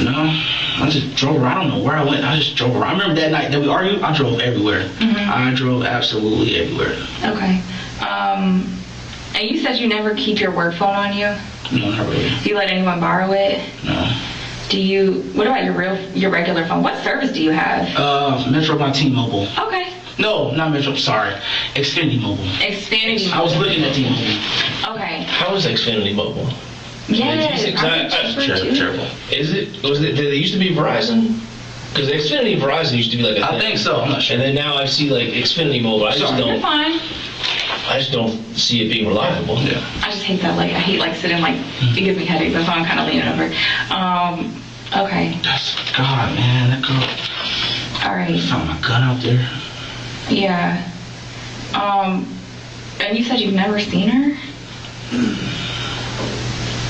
No, I just drove around. I don't know where I went. I just drove around. I remember that night that we argued, I drove everywhere. I drove absolutely everywhere. Okay. And you said you never keep your work phone on you? No, not really. Do you let anyone borrow it? No. What about your regular phone? What service do you have? Metro by T-Mobile. Okay. No, not Metro, sorry. Xfinity Mobile. Xfinity Mobile. I was looking at T-Mobile. Okay. How is Xfinity Mobile? Yes. Terrible. Is it? Did it used to be Verizon? Because Xfinity and Verizon used to be like a thing. I think so. I'm not sure. And then now I see like Xfinity Mobile. You're fine. I just don't see it being reliable. Yeah. I just hate that. Like, I hate like sitting like it gives me headaches. That's why I'm kind of leaning over. Okay. God, man, that girl. All right. Found my gun out there. Yeah. And you said you've never seen her?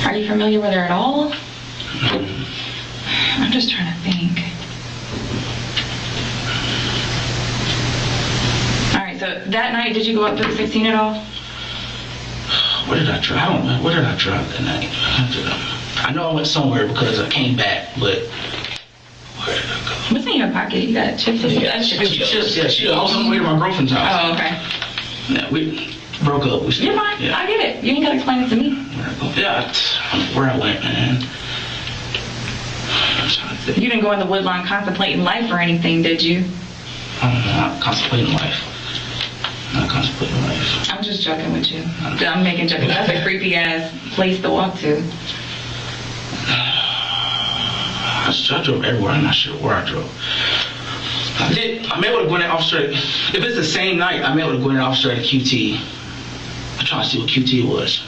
Are you familiar with her at all? I'm just trying to think. All right, so that night, did you go up 316 at all? Where did I drive? I don't know. Where did I drive that night? I know I went somewhere because I came back, but where did I go? What's in your pocket? You got chips? Yeah, I was on the way to my girlfriend's house. Oh, okay. Yeah, we broke up. You're fine. Yeah. I get it. You ain't got to explain it to me. Yeah, where I went, man. I'm trying to think. You didn't go in the woodline contemplating life or anything, did you? I'm not contemplating life. Not contemplating life. I'm just joking with you. I'm making jokes. That's a creepy ass place to walk to. I drove everywhere. I'm not sure where I drove. I'm able to go in that officer. If it's the same night, I'm able to go in that officer at QT. I'm trying to see what QT was.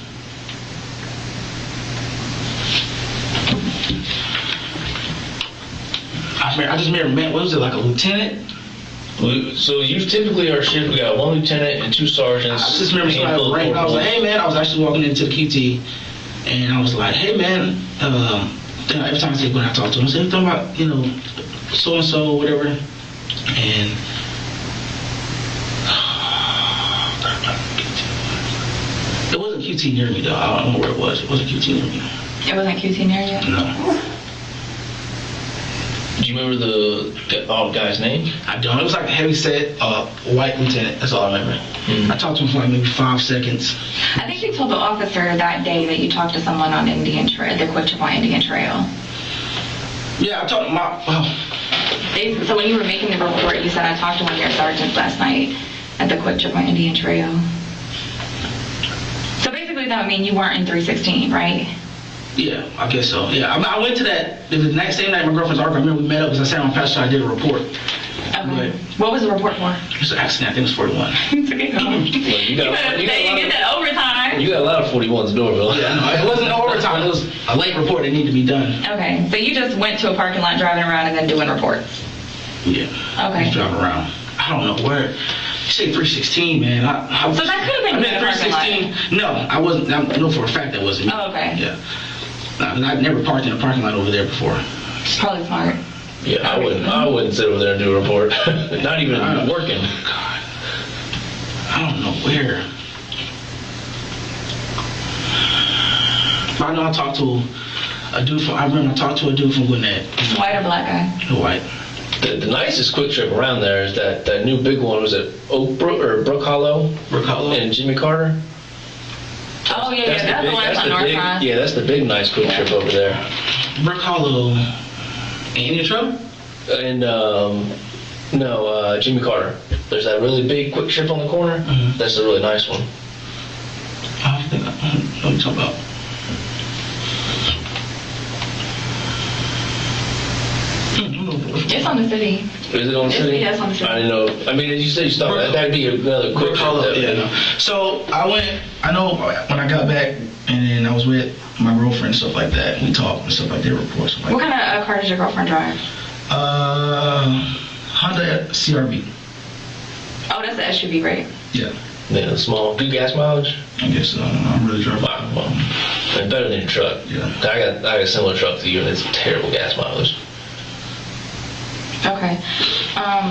I just remember, man, what was it, like a lieutenant? So you typically are shift. We got one lieutenant and two sergeants. I just remember somebody rang. I was like, hey man, I was actually walking into the QT, and I was like, hey man. Every time I say when I talk to him, I say anything about so and so whatever, and it wasn't QT near me though. I don't know where it was. It wasn't QT near me. It wasn't QT near you? No. Do you remember the guy's name? I don't. It was like a heavy set white lieutenant. That's all I remember. I talked to him for like maybe 5 seconds. I think you told the officer that day that you talked to someone on Indian Trail, the Quick Trip on Indian Trail. Yeah, I talked to my. So when you were making the report, you said I talked to one of your sergeants last night at the Quick Trip on Indian Trail. So basically that would mean you weren't in 316, right? Yeah, I guess so. Yeah, I went to that. It was the same night my girlfriend's argument. I remember we met up because I sat on pastor. I did a report. Okay. What was the report for? It was an accident. I think it was 41. It's okay, come on. You get that overtime. You got a lot of 41s, Norville. Yeah, no, it wasn't overtime. It was a late report that needed to be done. Okay, so you just went to a parking lot driving around and then doing reports? Yeah. Okay. Just driving around. I don't know where. You say 316, man. So that could have been in 316. No, I wasn't. I know for a fact that wasn't me. Oh, okay. Yeah. I've never parked in a parking lot over there before. It's probably smart. Yeah, I wouldn't sit over there and do a report. Not even working. God. I don't know where. I know I talked to a dude from. I remember I talked to a dude from Gwinnett. White or black guy? White. The nicest Quick Trip around there is that new big one. Was it Oak Brook or Brook Hollow? Brook Hollow. And Jimmy Carter. Oh yeah, that's the one on North Side. Yeah, that's the big nice Quick Trip over there. Brook Hollow. Indian Trail? And Jimmy Carter. There's that really big Quick Trip on the corner. Mm-hmm. That's a really nice one. I think I know what you're talking about. It's on the city. Is it on the city? Yeah, it's on the city. I didn't know. I mean, as you said, you stopped. That'd be another Quick Trip. Yeah, no. So I know when I got back and then I was with my girlfriend and stuff like that. We talked and stuff like that, reports. What kind of car does your girlfriend drive? Honda CRV. Oh, that's the SUV, right? Yeah. Yeah, small. Good gas mileage? I guess so. I don't know. I'm really driving. Well, it's better than your truck. Yeah. I got a similar truck to you, and it's terrible gas mileage. Okay.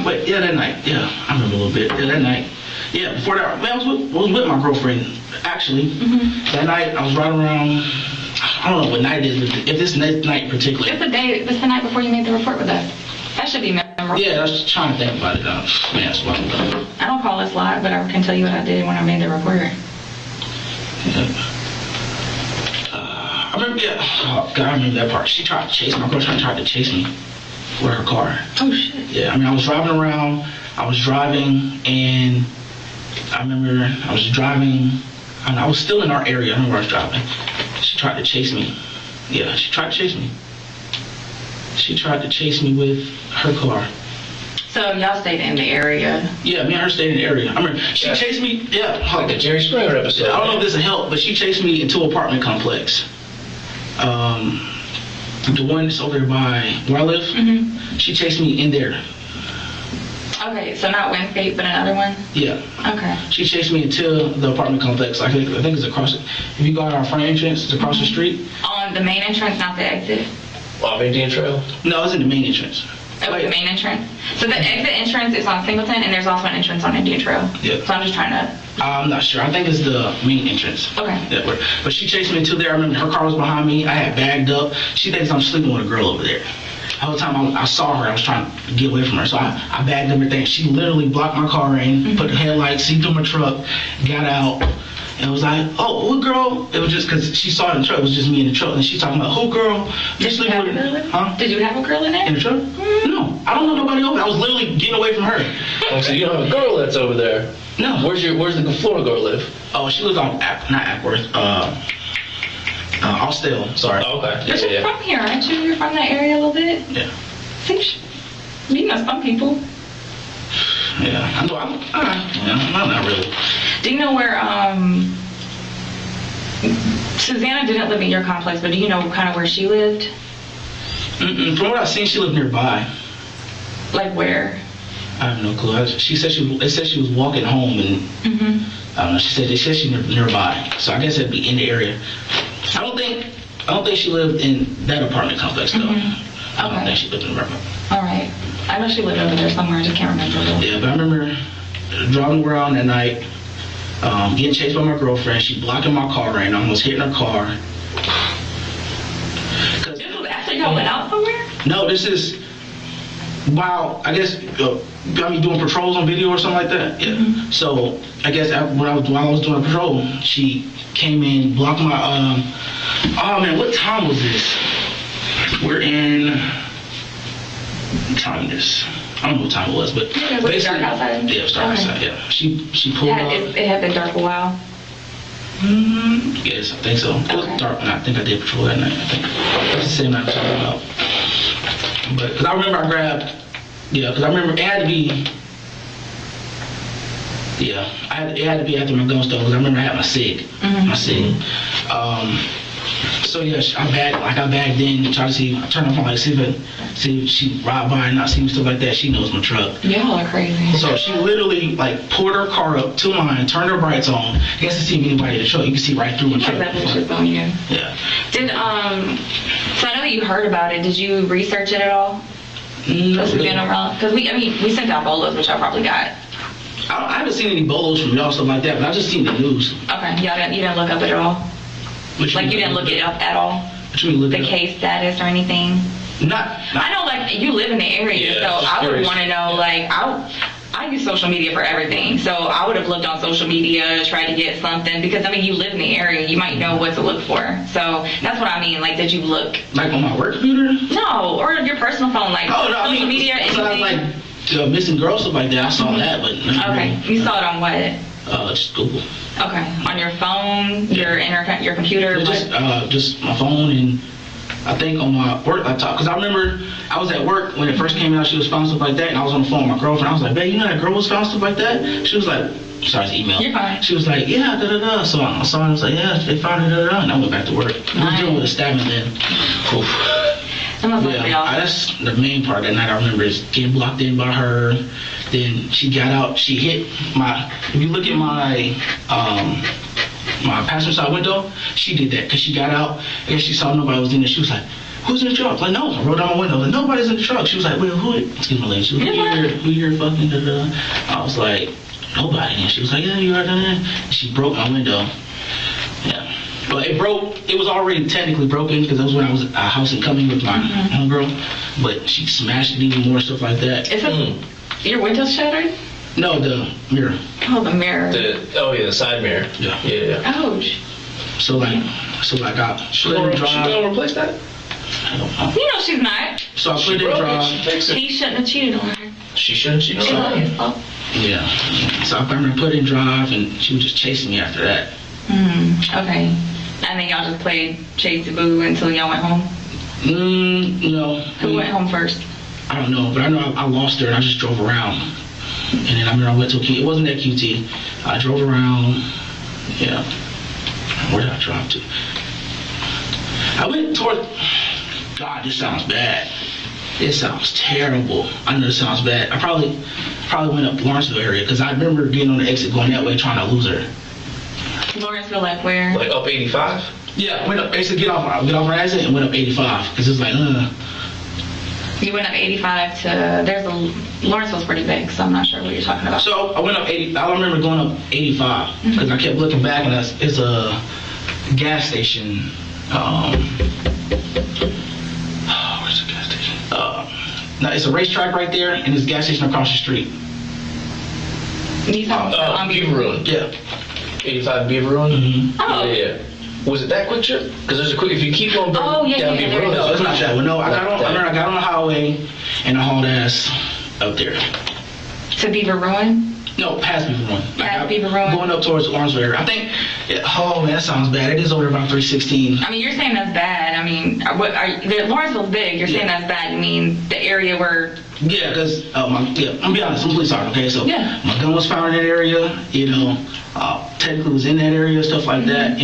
But yeah, that night. Yeah, I remember a little bit. Yeah, that night. Yeah, before that, man, I was with my girlfriend. Actually, that night I was riding around. I I don't know what night it is, but if this night in particular. It's the night before you made the report with us. That should be memorable. Yeah, I was trying to think about it. Man, it's long ago. I don't call this live, but I can tell you what I did when I made the report. I remember, yeah. Oh, God, I remember that part. She tried to chase me. My girlfriend tried to chase me with her car. Oh, shit. Yeah, I mean, I was driving around. I was driving, and I remember I was driving. I was still in our area. I remember I was driving. She tried to chase me. Yeah, she tried to chase me. She tried to chase me with her car. So y'all stayed in the area? Yeah, me and her stayed in the area. I remember she chased me. Yeah, Like a Jerry Springer episode. I don't know if this will help, but she chased me into an apartment complex. The one that's over there by where I live. Mm-hmm. She chased me in there. Okay, so not Windscape, but another one? Yeah. Okay. She chased me into the apartment complex. I think it's across. If you go out our front entrance, it's across the street. On the main entrance, not the exit? Off Indian Trail? No, it's in the main entrance. Oh, the main entrance? So the exit entrance is on Singleton, and there's also an entrance on Indian Trail? Yeah. So I'm just trying to... I'm not sure. I think it's the main entrance. Okay. Yeah, but she chased me into there. I remember her car was behind me. I had bagged up. She thinks I'm sleeping with a girl over there. The whole time I saw her, I was trying to get away from her. So I bagged everything. She literally blocked my car in, put the headlights, see through my truck, got out, and was like, "Oh, what girl?" It was just because she saw it in the truck. It was just me in the truck, and she's talking about, "Who girl?" Did you have a girl in there? Huh? Did you have a girl in there? In the truck? No, I don't know nobody over there. I was literally getting away from her. Oh, so you don't have a girl that's over there? No. Where's the Florida girl live? Oh, she lives on not Ackworth. Austell. Sorry. Oh, okay. But you're from here, aren't you? You're from that area a little bit? Yeah. See, you know some people. Yeah. I know. I'm not really. Do you know where, Susana didn't live in your complex, but do you know kind of where she lived? From what I've seen, she lived nearby. Like where? I have no clue. She said they said she was walking home, and I don't know. They said she nearby. So I guess it'd be in the area. I don't think she lived in that apartment complex though. I don't think she lived in the apartment. All right. I know she lived over there somewhere. I just can't remember though. Yeah, but I remember driving around that night, getting chased by my girlfriend. She blocking my car right, and I almost hitting her car. This was after y'all went out somewhere? No, this is. Wow, I guess got me doing patrols on video or something like that. Yeah. So I guess while I was doing a patrol, she came in, blocked my. Oh man, what time was this? We're in. What time is? I don't know what time it was, but Was it dark outside? Yeah, it was dark outside. Yeah, she pulled up. It had been dark a while. Yes, I think so. It was dark, and I think I did patrol that night. I think that's the same night I'm talking about. But because I remember I grabbed, because I remember it had to be, it had to be after my gun stole because I remember I had my SIG, my SIG. So yeah, I bagged in, tried to see, I turned off my light, see if she ride by and not see me, stuff like that. She knows my truck. Y'all are crazy. So she literally pulled her car up to mine, turned her brights on. You can't see anybody in the truck. You can see right through my truck. That was on you. Yeah. So I know that you heard about it. Did you research it at all? No. Because we sent out bolos, which I probably got. I haven't seen any bolos from y'all, stuff like that, but I just seen the news. Okay, you didn't look up it at all? You didn't look it up at all? What you mean look it up? The case status or anything? Not. I know, you live in the area, so I would want to know, I use social media for everything, so I would have looked on social media, tried to get something, because, you live in the area, you might know what to look for. So that's what I mean, did you look? On my work computer? No, or your personal phone, social media, anything? Missing girls, stuff like that, I saw that, but... Okay, you saw it on what? Just Google. Okay, on your phone, your computer? Just my phone, and I think on my work laptop, because I remember I was at work when it first came out, she was found, stuff like that, and I was on the phone with my girlfriend. I was like, babe, you know that girl was found, stuff like that? She was like, sorry, it's email. You're fine. She was like, yeah, da-da-da. So I saw her, I was like, yeah, they found her, da-da-da, and I went back to work. I was dealing with a stabbing then. Oof. That's the main part that night I remember is getting blocked in by her. Then she got out, she hit if you look at my passenger side window, she did that because she got out and she saw nobody was in there. She was like, who's in the truck? Like, no, I rolled down my window. Like, nobody's in the truck. She was like, well, excuse me, lady. She was like, who here fucking da-da? I was like, nobody. And she was like, yeah, you are done. And she broke my window. Yeah. But it broke. It was already technically broken because that was when I was house and coming with my homegirl. But she smashed it even more, stuff like that. Is it your windows shattered? No, the mirror. Oh, the mirror. The side mirror. Yeah. Ouch. So like I She put it in drive. gonna replace that? I don't know. You know she's not. So I put it in drive. He shouldn't have cheated on her. She shouldn't. She She was his fault. Yeah. So I remember put it in drive, and she was just chasing me after that. Okay. And then y'all just played Chase the Boo until y'all went home? No. Who went home first? I don't know, but I know I lost her and I just drove around. And then I remember I went to a QT. It wasn't that QT. I drove around. Yeah. Where did I drive to? I went toward. God, this sounds bad. This sounds terrible. I know this sounds bad. I probably went up Lawrenceville area because I remember getting on the exit going that way trying to lose her. Lawrenceville, like where? Like up 85? Yeah, went up. Basically, get off my exit and went up 85 because it's like, You went up 85 to, Lawrenceville's pretty big, so I'm not sure what you're talking about. So I went up 80. I remember going up 85 because I kept looking back and it's a gas station. Where's the gas station? No, it's a racetrack right there, and there's a gas station across the street. Beaver Ruin. Yeah. 85 Beaver Ruin? Oh. Yeah. Was it that quick trip? Because there's a quick, if you keep on down Beaver Ruin. No, it's not that one. No, I got on the highway and I hauled ass up there. To Beaver Ruin? No, past Beaver Ruin. Past Beaver Ruin? Going up towards Lawrenceville area. I think, oh man, that sounds bad. It is over about 316. I mean, you're saying that's bad. I mean, Lawrenceville's big. You're saying that's bad. You mean the area where... Yeah, because, I'm gonna be honest, I'm police officer, okay? So my gun was found in that area, technically was in that area, stuff like that,